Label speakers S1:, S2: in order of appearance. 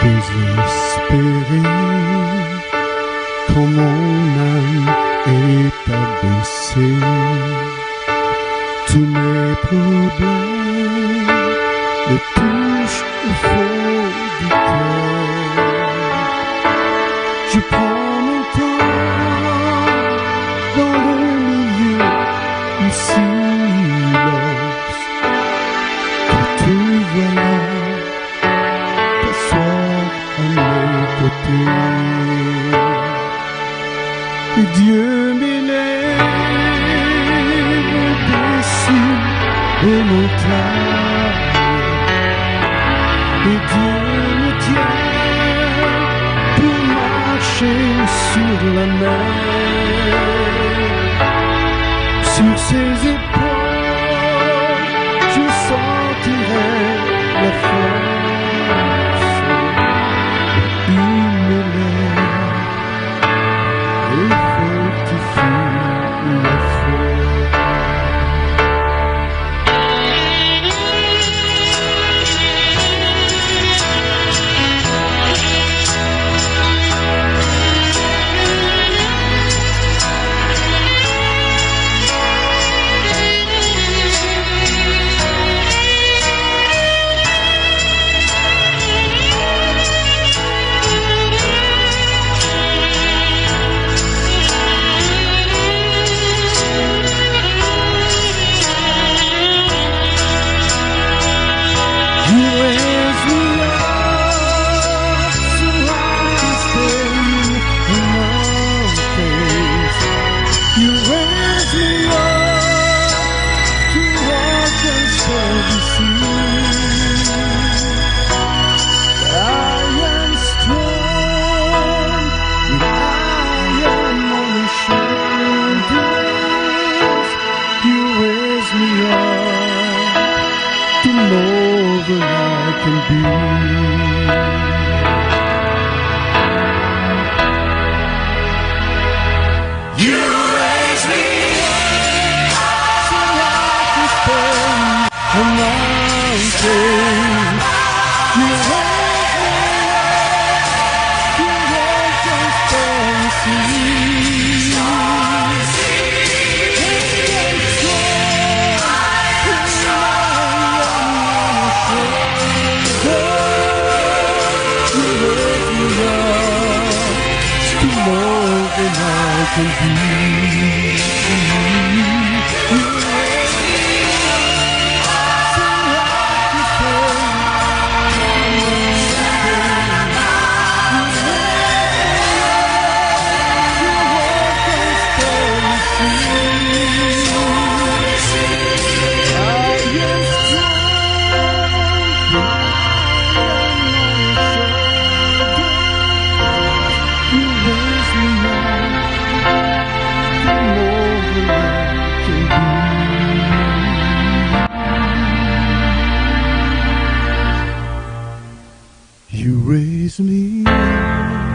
S1: Désespéré, quand mon âme est abaissée, tous mes problèmes me touchent au fond du cœur. Je prends mon temps dans le milieu du silence, que te voilà. Et Dieu m'élève au-dessus des montagnes, et Dieu me tient pour marcher sur la mer. Sur ses épaules, je sentirai la force. More than I can be. You raise me up so I can stand a mountain. You raise me up to walk on stormy seas. More than I can be. You raise me up.